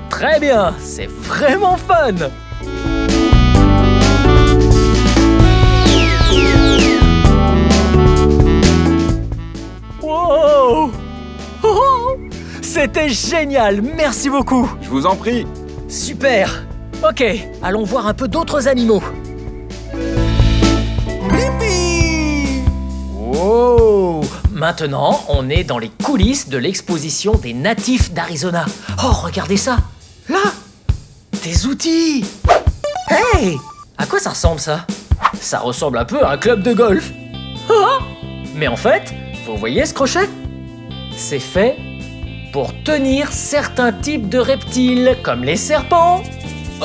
Très bien, c'est vraiment fun. Wow! Oh! C'était génial, merci beaucoup. Je vous en prie. Super. Ok, allons voir un peu d'autres animaux. Blippi! Wow! Maintenant, on est dans les coulisses de l'exposition des natifs d'Arizona. Oh, regardez ça! Là! Des outils! Hey! À quoi ça ressemble, ça? Ça ressemble un peu à un club de golf. Ah! Mais en fait, vous voyez ce crochet? C'est fait pour tenir certains types de reptiles, comme les serpents.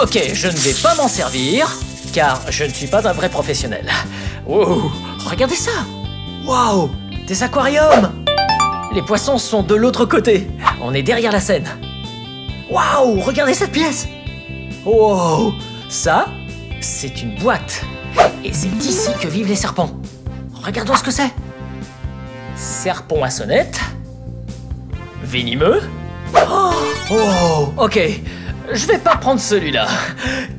Ok, je ne vais pas m'en servir, car je ne suis pas un vrai professionnel. Wow! Regardez ça! Wow! Des aquariums! Les poissons sont de l'autre côté. On est derrière la scène. Waouh! Regardez cette pièce! Wow! Ça, c'est une boîte. Et c'est ici que vivent les serpents. Regardons ce que c'est. Serpon à sonnette. Venimeux. Oh! Ok. Je vais pas prendre celui-là.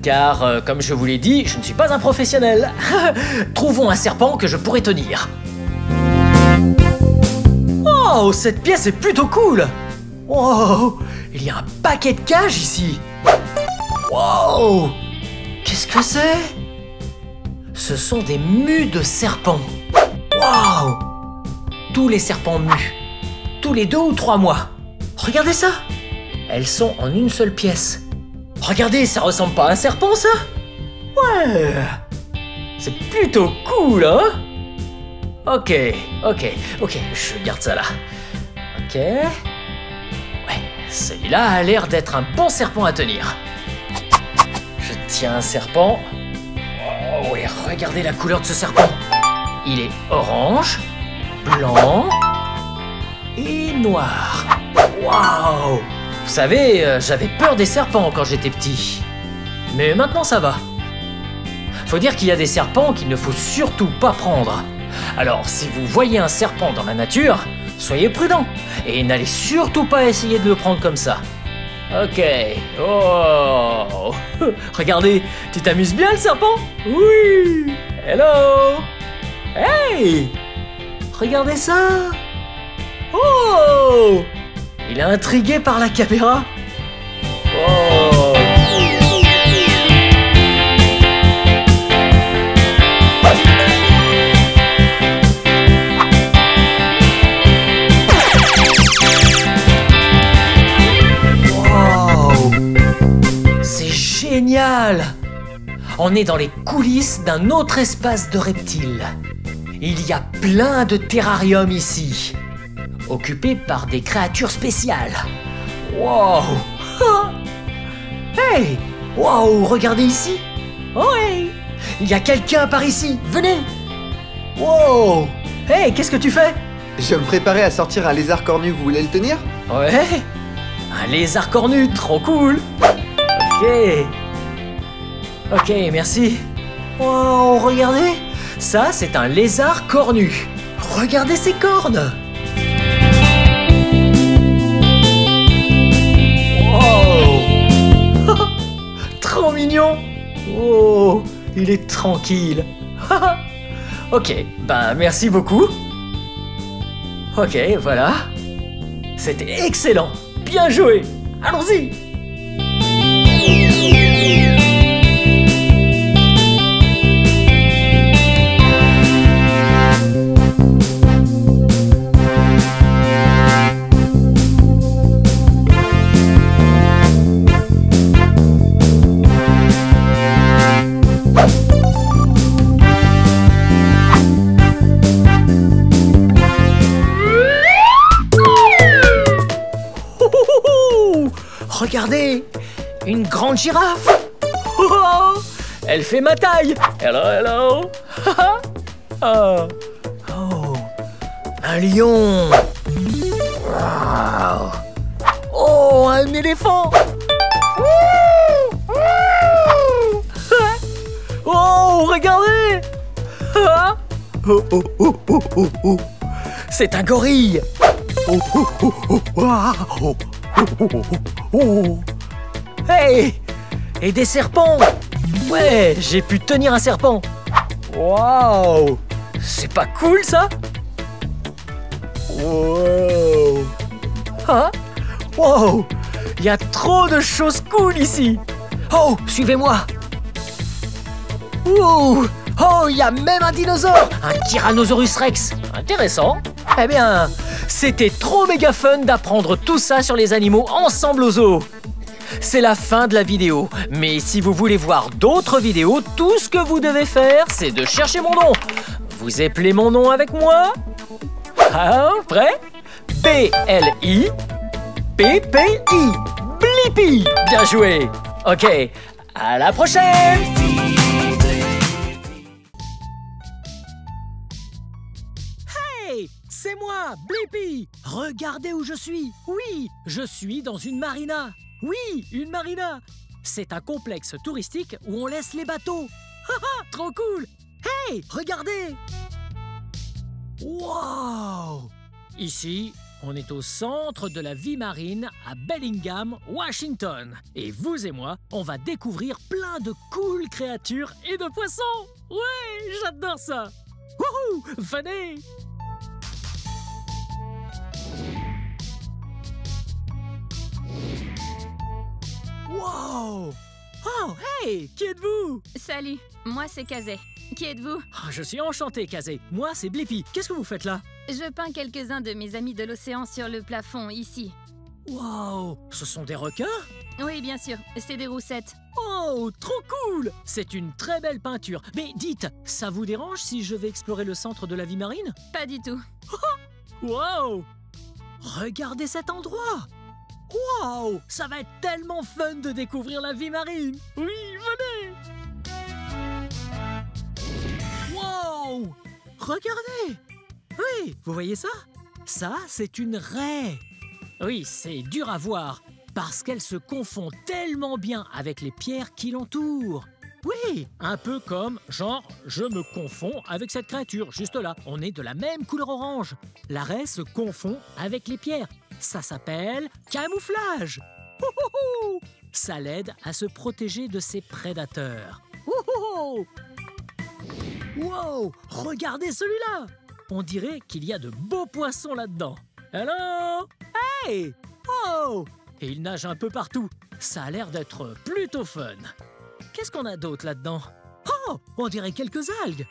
Car, comme je vous l'ai dit, je ne suis pas un professionnel. Trouvons un serpent que je pourrais tenir. Oh, cette pièce est plutôt cool! Wow! Il y a un paquet de cages ici! Wow! Qu'est-ce que c'est? Ce sont des mues de serpents. Waouh! Tous les serpents mues. Tous les 2 ou 3 mois. Regardez ça! Elles sont en une seule pièce. Regardez, ça ressemble pas à un serpent, ça? Ouais! C'est plutôt cool, hein? Ok, je garde ça là. Ok. Ouais, celui-là a l'air d'être un bon serpent à tenir. Je tiens un serpent. Oh, et regardez la couleur de ce serpent. Il est orange, blanc et noir. Waouh! Vous savez, j'avais peur des serpents quand j'étais petit. Mais maintenant ça va. Faut dire qu'il y a des serpents qu'il ne faut surtout pas prendre. Alors, si vous voyez un serpent dans la nature, soyez prudent et n'allez surtout pas essayer de le prendre comme ça. Ok. Oh. Regardez, tu t'amuses bien le serpent? Oui. Hello. Hey. Regardez ça. Oh. Il est intrigué par la caméra. Oh. Génial! On est dans les coulisses d'un autre espace de reptiles. Il y a plein de terrariums ici, occupés par des créatures spéciales. Wow! Hey! Wow! Regardez ici! Oh hey! Il y a quelqu'un par ici! Venez! Wow! Hey! Qu'est-ce que tu fais? Je me préparais à sortir un lézard cornu, vous voulez le tenir? Ouais! Un lézard cornu, trop cool! Ok, merci. Wow, regardez. Ça, c'est un lézard cornu. Regardez ses cornes. Wow. Trop mignon. Oh, il est tranquille. Ok, ben merci beaucoup. Ok, voilà. C'était excellent. Bien joué. Allons-y. Regardez, une grande girafe. Oh, elle fait ma taille. Hello, hello. Oh, un lion. Wow. Oh, un éléphant. Oh, regardez. C'est un gorille. Hey! Et des serpents! Ouais, j'ai pu tenir un serpent! Waouh! C'est pas cool ça? Wow! Hein? Wow! Il y a trop de choses cool ici! Oh, suivez-moi! Ouh! Oh, il y a même un dinosaure! Un Tyrannosaurus Rex! Intéressant! Eh bien, c'était trop méga fun d'apprendre tout ça sur les animaux ensemble au zoo. C'est la fin de la vidéo, mais si vous voulez voir d'autres vidéos, tout ce que vous devez faire, c'est de chercher mon nom. Vous appelez mon nom avec moi? Ah, prêt? B-L-I-P-P-I. Blippi. Bien joué. Ok, à la prochaine. Hey, c'est moi, Blippi. Regardez où je suis. Oui, je suis dans une marina. Oui, une marina. C'est un complexe touristique où on laisse les bateaux. Haha, trop cool. Hey, regardez. Wow. Ici, on est au centre de la vie marine à Bellingham, Washington. Et vous et moi, on va découvrir plein de cool créatures et de poissons. Ouais, j'adore ça. Wouhou, venez. Wow. Oh, hey, qui êtes-vous? Salut, moi c'est Kazé. Qui êtes-vous? Oh, je suis enchanté, Kazé. Moi, c'est Blippi. Qu'est-ce que vous faites là? Je peins quelques-uns de mes amis de l'océan sur le plafond, ici. Wow, ce sont des requins? Oui, bien sûr, c'est des roussettes. Oh, trop cool! C'est une très belle peinture. Mais dites, ça vous dérange si je vais explorer le centre de la vie marine? Pas du tout. Wow! Regardez cet endroit! Wow! Ça va être tellement fun de découvrir la vie marine! Oui, venez! Wow! Regardez! Oui, vous voyez ça? Ça, c'est une raie. Oui, c'est dur à voir, parce qu'elle se confond tellement bien avec les pierres qui l'entourent. Oui, un peu comme, genre, je me confonds avec cette créature, juste là. On est de la même couleur orange. La raie se confond avec les pierres. Ça s'appelle camouflage. Ouhouhou! Ça l'aide à se protéger de ses prédateurs. Ouhouhou! Wow! Regardez celui-là! On dirait qu'il y a de beaux poissons là-dedans. Hello! Hey! Oh! Et il nage un peu partout. Ça a l'air d'être plutôt fun. Qu'est-ce qu'on a d'autre là-dedans? Oh! On dirait quelques algues.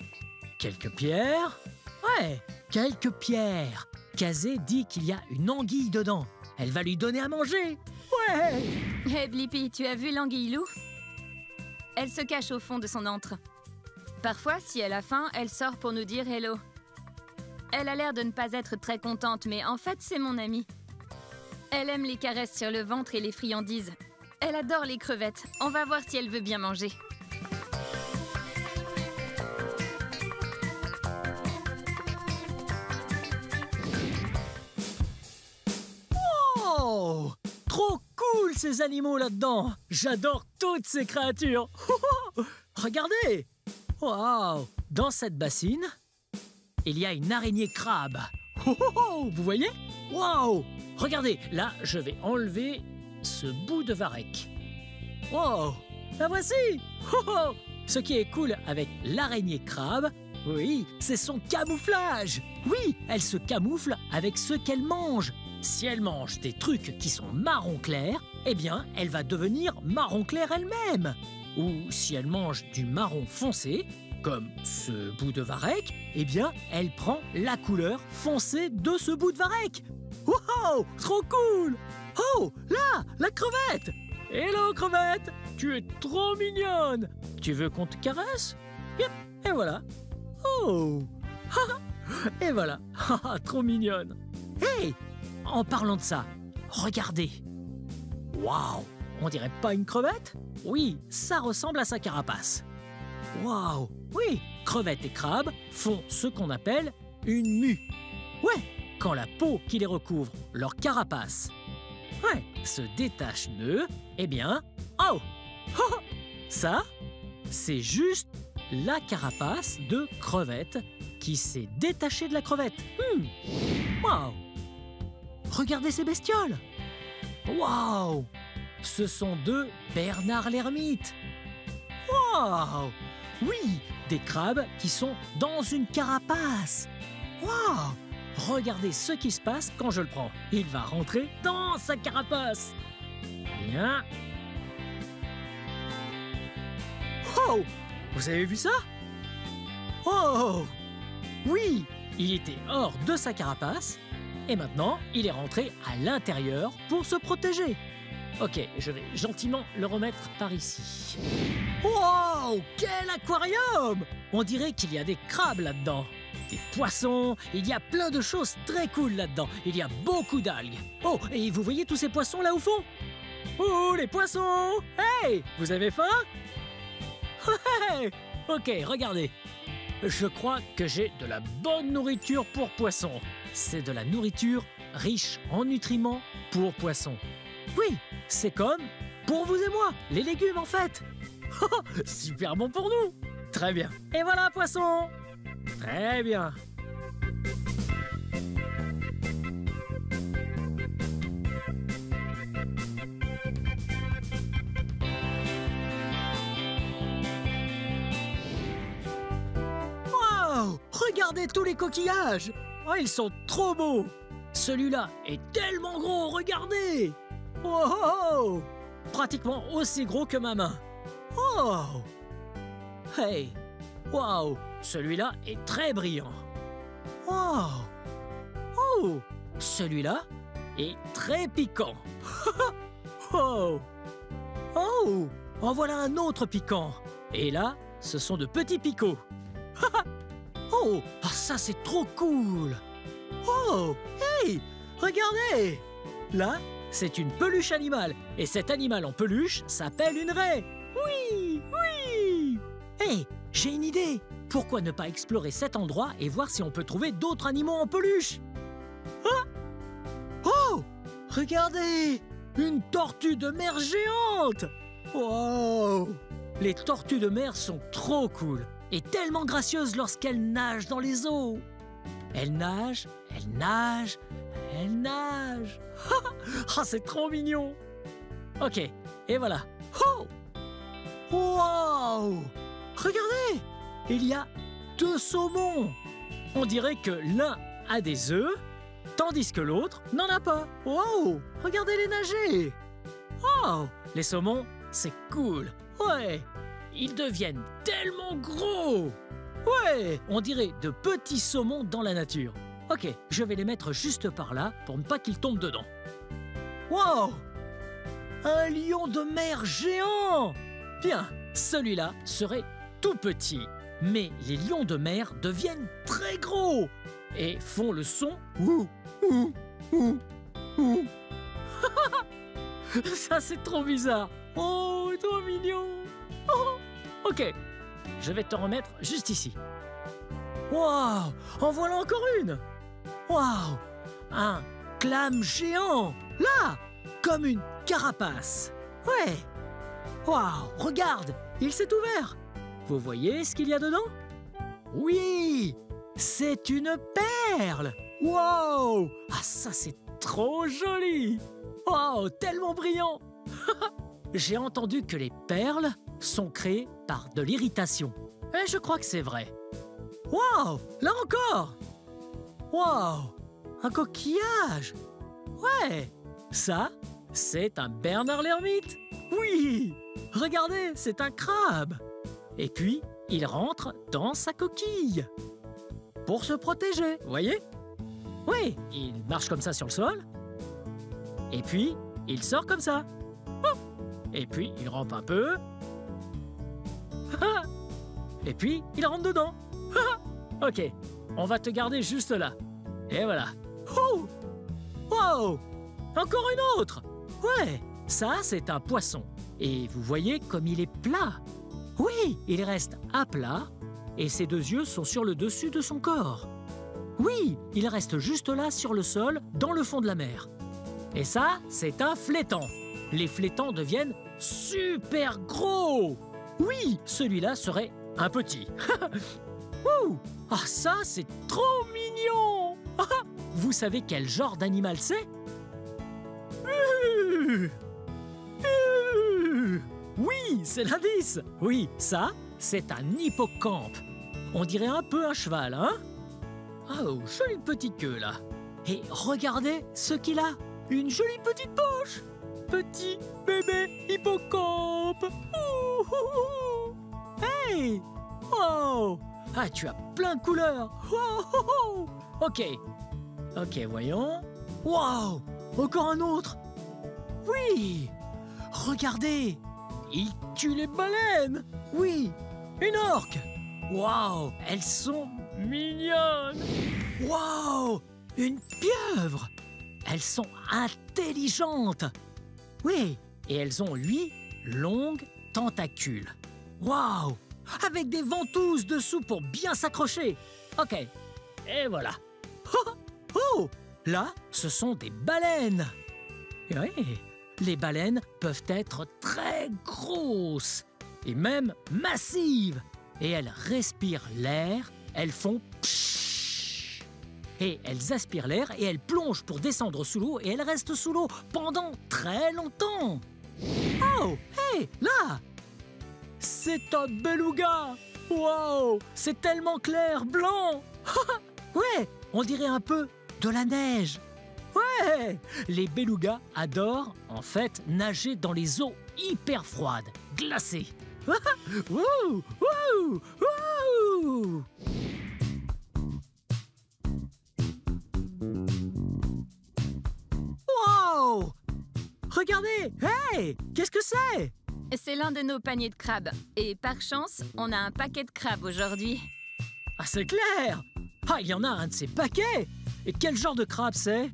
Quelques pierres? Ouais, quelques pierres. Kazé dit qu'il y a une anguille dedans. Elle va lui donner à manger. Ouais! Hé Blippi, tu as vu l'anguille loup? Elle se cache au fond de son antre. Parfois, si elle a faim, elle sort pour nous dire hello. Elle a l'air de ne pas être très contente, mais en fait, c'est mon amie. Elle aime les caresses sur le ventre et les friandises. Elle adore les crevettes. On va voir si elle veut bien manger. Oh! Trop cool ces animaux là-dedans. J'adore toutes ces créatures. Regardez! Wow! Dans cette bassine, il y a une araignée crabe. Vous voyez? Wow! Regardez, là, je vais enlever ce bout de varech. Wow! La voici! Ce qui est cool avec l'araignée crabe, oui, c'est son camouflage. Oui, elle se camoufle avec ce qu'elle mange. Si elle mange des trucs qui sont marron clair, eh bien, elle va devenir marron clair elle-même. Ou si elle mange du marron foncé, comme ce bout de varech, eh bien, elle prend la couleur foncée de ce bout de varech. Wow! Trop cool! Oh, là, la crevette! Hello, crevette! Tu es trop mignonne! Tu veux qu'on te caresse? Yep, et voilà. Oh! Et voilà. Trop mignonne. Hey! En parlant de ça, regardez. Waouh! On dirait pas une crevette? Oui, ça ressemble à sa carapace. Waouh! Oui, crevettes et crabes font ce qu'on appelle une mue. Ouais, quand la peau qui les recouvre, leur carapace, se détache d'eux, eh bien, oh! Ça, c'est juste la carapace de crevette qui s'est détachée de la crevette. Waouh! Regardez ces bestioles! Waouh! Ce sont deux Bernard l'ermite. Waouh! Oui, des crabes qui sont dans une carapace. Waouh! Regardez ce qui se passe quand je le prends. Il va rentrer dans sa carapace. Bien. Oh! Vous avez vu ça? Oh! Oui, il était hors de sa carapace et maintenant, il est rentré à l'intérieur pour se protéger. Ok, je vais gentiment le remettre par ici. Wow! Quel aquarium! On dirait qu'il y a des crabes là-dedans. Des poissons, il y a plein de choses très cool là-dedans. Il y a beaucoup d'algues. Oh, et vous voyez tous ces poissons là au fond? Oh, les poissons! Hey! Vous avez faim? Hey! Ok, regardez. Je crois que j'ai de la bonne nourriture pour poissons. C'est de la nourriture riche en nutriments pour poissons. Oui, c'est comme pour vous et moi, les légumes en fait. Super bon pour nous. Très bien. Et voilà, poisson. Très bien. Wow! Regardez tous les coquillages. Oh, ils sont trop beaux. Celui-là est tellement gros, regardez. Wow! Pratiquement aussi gros que ma main. Oh! Hey! Waouh! Celui-là est très brillant. Wow! Oh! Celui-là est très piquant. Oh! Oh! En voilà un autre piquant. Et là, ce sont de petits picots. Oh! Ah, ça, c'est trop cool! Oh! Hey! Regardez! Là, c'est une peluche animale. Et cet animal en peluche s'appelle une raie. Oui! Oui! Hey! J'ai une idée! Pourquoi ne pas explorer cet endroit et voir si on peut trouver d'autres animaux en peluche? Ah! Oh! Regardez! Une tortue de mer géante! Wow! Les tortues de mer sont trop cool et tellement gracieuses lorsqu'elles nagent dans les eaux. Elles nagent, elles nagent, elles nagent. Ah, c'est trop mignon! Ok, et voilà. Oh! Wow! Regardez! Il y a 2 saumons. On dirait que l'un a des œufs, tandis que l'autre n'en a pas. Wow! Regardez-les nager! Oh! Les saumons, c'est cool. Ouais! Ils deviennent tellement gros! Ouais! On dirait de petits saumons dans la nature. Ok, je vais les mettre juste par là pour ne pas qu'ils tombent dedans. Wow! Un lion de mer géant! Bien, celui-là serait tout petit. Mais les lions de mer deviennent très gros et font le son ouh, ouh, ouh, ouh. Ça, c'est trop bizarre. Oh, trop mignon. Oh. Ok, je vais te remettre juste ici. Waouh, en voilà encore une. Waouh, un clam géant. Là, comme une carapace. Ouais. Waouh, regarde, il s'est ouvert. Vous voyez ce qu'il y a dedans? Oui, c'est une perle. Wow. Ah, ça, c'est trop joli. Oh, tellement brillant. J'ai entendu que les perles sont créées par de l'irritation. Et je crois que c'est vrai. Wow, là encore. Wow, un coquillage. Ouais, ça, c'est un Bernard l'ermite. Oui, regardez, c'est un crabe. Et puis, il rentre dans sa coquille. Pour se protéger, voyez? Oui, il marche comme ça sur le sol. Et puis, il sort comme ça. Et puis, il rampe un peu. Et puis, il rentre dedans. Ok, on va te garder juste là. Et voilà. Oh! Wow! Encore une autre! Ouais, ça, c'est un poisson. Et vous voyez comme il est plat. Oui, il reste à plat et ses 2 yeux sont sur le dessus de son corps. Oui, il reste juste là sur le sol, dans le fond de la mer. Et ça, c'est un flétan. Les flétans deviennent super gros. Oui, celui-là serait un petit. Ouh, ah, ça, c'est trop mignon. Vous savez quel genre d'animal c'est? Oui, c'est l'indice. Oui, ça, c'est un hippocampe. On dirait un peu un cheval, hein? Oh, jolie petite queue, là. Et regardez ce qu'il a. Une jolie petite poche. Petit bébé hippocampe. Ouh, ouh, ouh. Hey! Oh! Ah, tu as plein de couleurs. Oh, oh, oh. Ok. Ok, voyons. Wow! Encore un autre. Oui! Regardez! Il tue les baleines! Oui! Une orque! Waouh! Elles sont mignonnes! Waouh! Une pieuvre! Elles sont intelligentes! Oui! Et elles ont 8 longues tentacules. Waouh! Avec des ventouses dessous pour bien s'accrocher! Ok. Et voilà. Oh! Là, ce sont des baleines! Oui! Les baleines peuvent être très grosses et même massives. Et elles respirent l'air, elles font pshhh. Et elles aspirent l'air et elles plongent pour descendre sous l'eau et elles restent sous l'eau pendant très longtemps. Oh, hey, là! C'est un beluga! Wow, c'est tellement clair, blanc! Ouais, on dirait un peu de la neige. Ouais! Les belugas adorent, en fait, nager dans les eaux hyper froides, glacées. Wouh! Wouh! Wouh! Wow! Regardez! Hey! Qu'est-ce que c'est? C'est l'un de nos paniers de crabes. Et par chance, on a un paquet de crabes aujourd'hui. Ah, c'est clair! Ah, il y en a un de ces paquets! Et quel genre de crabe c'est?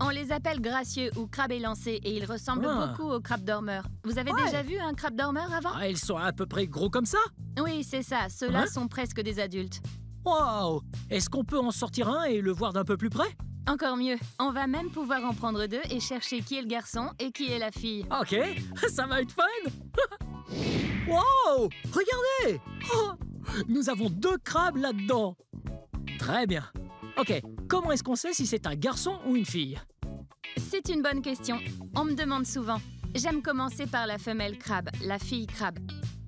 On les appelle gracieux ou crabes élancés et ils ressemblent beaucoup aux crabes dormeurs. Vous avez déjà vu un crabe dormeur avant? Ah, ils sont à peu près gros comme ça? Oui, c'est ça. Ceux-là sont presque des adultes. Wow! Est-ce qu'on peut en sortir un et le voir d'un peu plus près? Encore mieux, on va même pouvoir en prendre deux et chercher qui est le garçon et qui est la fille. Ok, ça va être fun! Wow! Regardez! Oh, nous avons 2 crabes là-dedans. Très bien. Ok, comment est-ce qu'on sait si c'est un garçon ou une fille? C'est une bonne question. On me demande souvent. J'aime commencer par la femelle crabe, la fille crabe.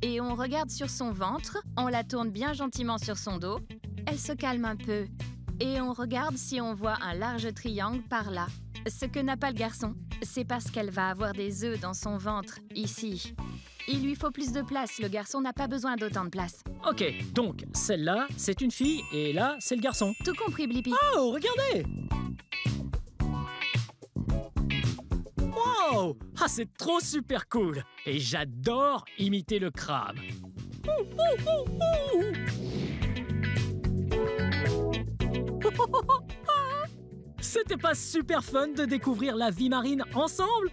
Et on regarde sur son ventre, on la tourne bien gentiment sur son dos. Elle se calme un peu. Et on regarde si on voit un large triangle par là. Ce que n'a pas le garçon, c'est parce qu'elle va avoir des œufs dans son ventre, ici. Il lui faut plus de place, le garçon n'a pas besoin d'autant de place. Ok, donc celle-là, c'est une fille et là, c'est le garçon. Tout compris, Blippi. Oh, regardez! Wow! Ah, c'est trop super cool! Et j'adore imiter le crabe. C'était pas super fun de découvrir la vie marine ensemble?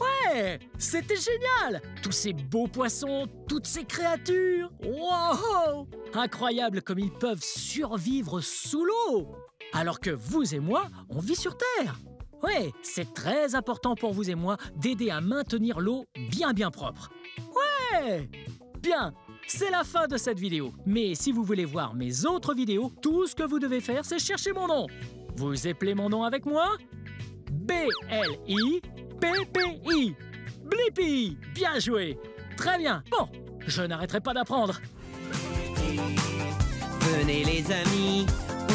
Ouais! C'était génial! Tous ces beaux poissons, toutes ces créatures! Wow! Incroyable comme ils peuvent survivre sous l'eau! Alors que vous et moi, on vit sur Terre! Ouais, c'est très important pour vous et moi d'aider à maintenir l'eau bien propre. Ouais! Bien, c'est la fin de cette vidéo. Mais si vous voulez voir mes autres vidéos, tout ce que vous devez faire, c'est chercher mon nom. Vous appelez mon nom avec moi? B-L-I-P-P-I. Blippi! Bien joué! Très bien. Bon, je n'arrêterai pas d'apprendre. Venez les amis,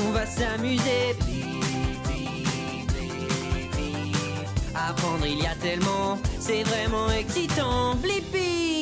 on va s'amuser. Apprendre il y a tellement, c'est vraiment excitant. Blippi!